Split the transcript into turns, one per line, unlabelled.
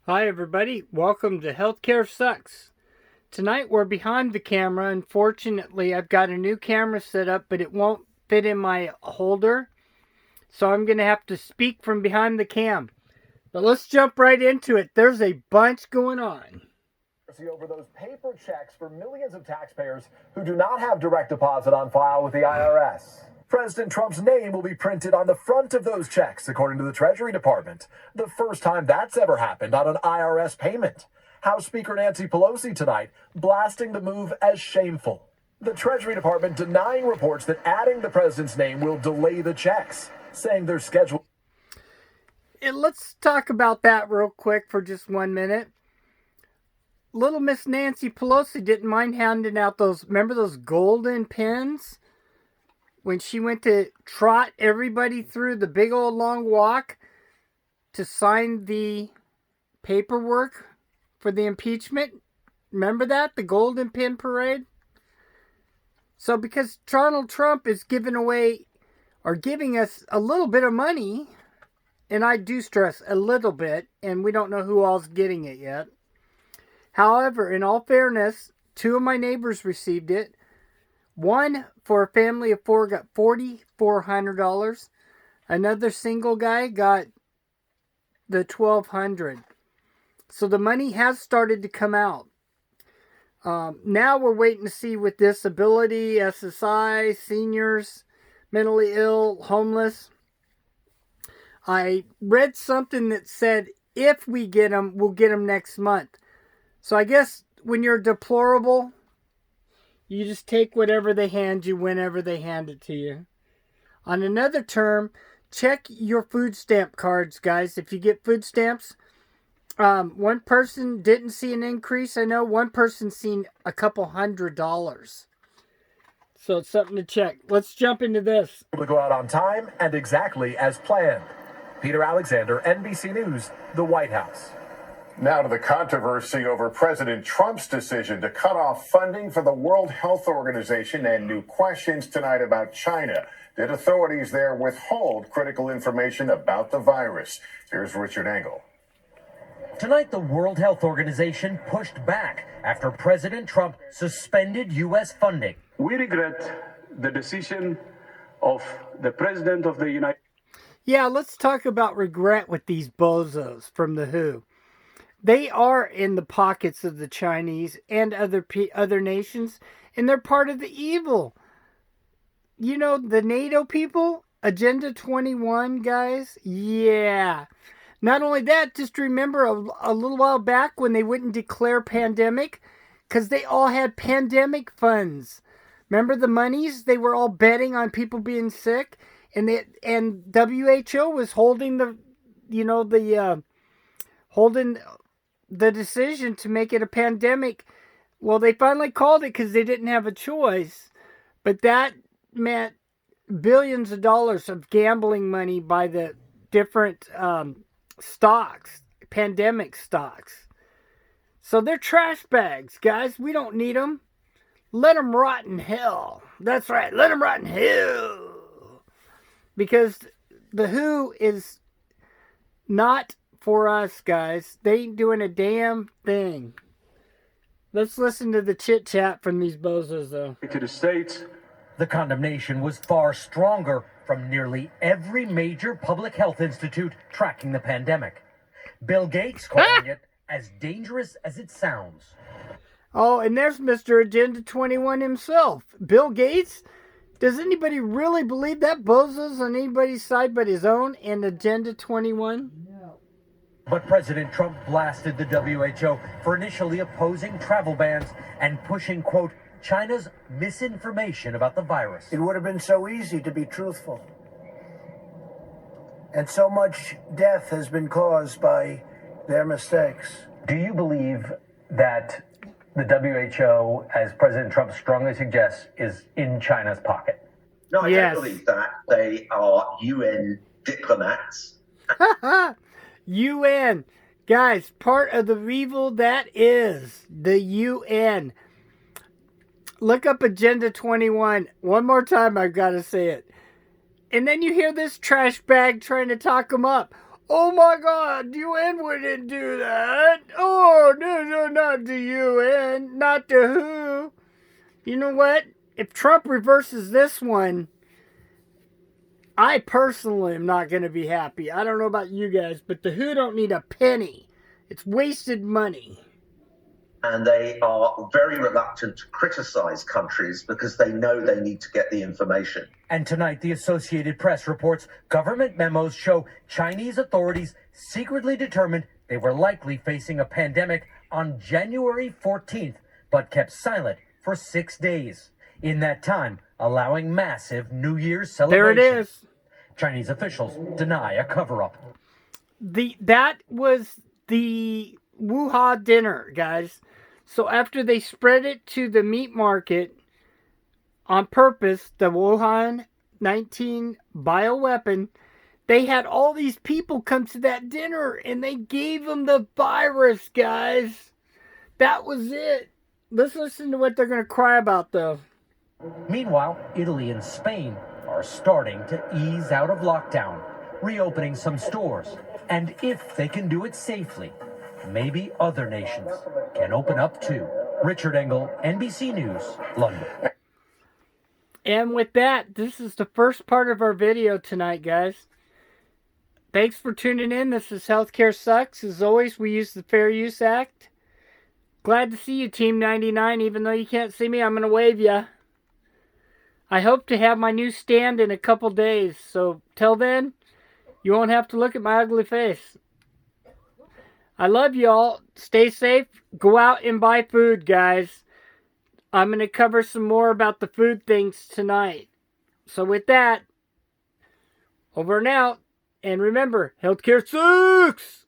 Hi, everybody. Welcome to Healthcare Sucks. Tonight we're behind the camera. Unfortunately, I've got a new camera set up, but it won't fit in my holder. So I'm going to have to speak from behind the cam. But let's jump right into it. There's a bunch going on.
Over those paper checks for millions of taxpayers who do not have direct deposit on file with the IRS. President Trump's name will be printed on the front of those checks, according to the Treasury Department. The first time that's ever happened on an IRS payment. House Speaker Nancy Pelosi tonight blasting the move as shameful. The Treasury Department denying reports that adding the president's name will delay the checks, saying they're scheduled.
And let's talk about that real quick for just 1 minute. Little Miss Nancy Pelosi didn't mind handing out remember those golden pens? When she went to trot everybody through the big old long walk to sign the paperwork for the impeachment. Remember that? The golden pen parade? So because Donald Trump is giving us a little bit of money, and I do stress a little bit, and we don't know who all's getting it yet. However, in all fairness, 2 of my neighbors received it. One, for a family of 4, got $4,400. Another single guy got the $1,200. So the money has started to come out. Now we're waiting to see with disability, SSI, seniors, mentally ill, homeless. I read something that said if we get them, we'll get them next month. So I guess when you're deplorable, you just take whatever they hand you whenever they hand it to you. On another term, check your food stamp cards, guys. If you get food stamps, one person didn't see an increase. I know one person seen a couple $100. So it's something to check. Let's jump into this.
To go out on time and exactly as planned. Peter Alexander, NBC News, the White House.
Now to the controversy over President Trump's decision to cut off funding for the World Health Organization and new questions tonight about China. Did authorities there withhold critical information about the virus? Here's Richard Engel.
Tonight, the World Health Organization pushed back after President Trump suspended U.S. funding.
We regret the decision of the President of the United States.
Yeah, let's talk about regret with these bozos from the WHO. They are in the pockets of the Chinese and other nations, and they're part of the evil. You know, the NATO people, Agenda 21, guys, yeah. Not only that, just remember a little while back when they wouldn't declare pandemic, because they all had pandemic funds. Remember the monies? They were all betting on people being sick, and WHO was holding the decision to make it a pandemic. Well, they finally called it because they didn't have a choice. But that meant billions of dollars of gambling money by the different stocks, pandemic stocks. So they're trash bags, guys. We don't need them. Let them rot in hell. That's right. Let them rot in hell. Because the WHO is not for us, guys. They ain't doing a damn thing. Let's listen to the chit chat from these bozos, though.
To the States.
The condemnation was far stronger from nearly every major public health institute tracking the pandemic. Bill Gates calling it as dangerous as it sounds.
Oh, and there's Mr. Agenda 21 himself. Bill Gates? Does anybody really believe that bozo's on anybody's side but his own and Agenda 21?
But President Trump blasted the WHO for initially opposing travel bans and pushing, quote, China's misinformation about the virus.
It would have been so easy to be truthful. And so much death has been caused by their mistakes.
Do you believe that the WHO, as President Trump strongly suggests, is in China's pocket?
No, I
Yes.
don't believe that. They are UN diplomats.
UN. Guys, part of the evil that is the UN. Look up Agenda 21. One more time, I've got to say it. And then you hear this trash bag trying to talk them up. Oh my God, UN wouldn't do that. Oh, no, not the UN, not the WHO. You know what? If Trump reverses this one, I personally am not going to be happy. I don't know about you guys, but the WHO don't need a penny. It's wasted money.
And they are very reluctant to criticize countries because they know they need to get the information.
And tonight, the Associated Press reports government memos show Chinese authorities secretly determined they were likely facing a pandemic on January 14th, but kept silent for 6 days. In that time, allowing massive New Year's celebrations.
There it is.
Chinese officials deny a cover-up.
That was the Wuhan dinner, guys. So after they spread it to the meat market on purpose, the Wuhan 19 bioweapon, they had all these people come to that dinner and they gave them the virus, guys. That was it. Let's listen to what they're going to cry about, though.
Meanwhile, Italy and Spain are starting to ease out of lockdown, reopening some stores. And if they can do it safely, maybe other nations can open up too. Richard Engel, NBC News, London.
And with that, this is the first part of our video tonight, guys. Thanks for tuning in. This is Healthcare Sucks. As always, we use the Fair Use Act. Glad to see you, Team 99. Even though you can't see me, I'm going to wave ya. I hope to have my new stand in a couple days. So, till then, you won't have to look at my ugly face. I love y'all. Stay safe. Go out and buy food, guys. I'm going to cover some more about the food things tonight. So with that, over and out. And remember, healthcare sucks!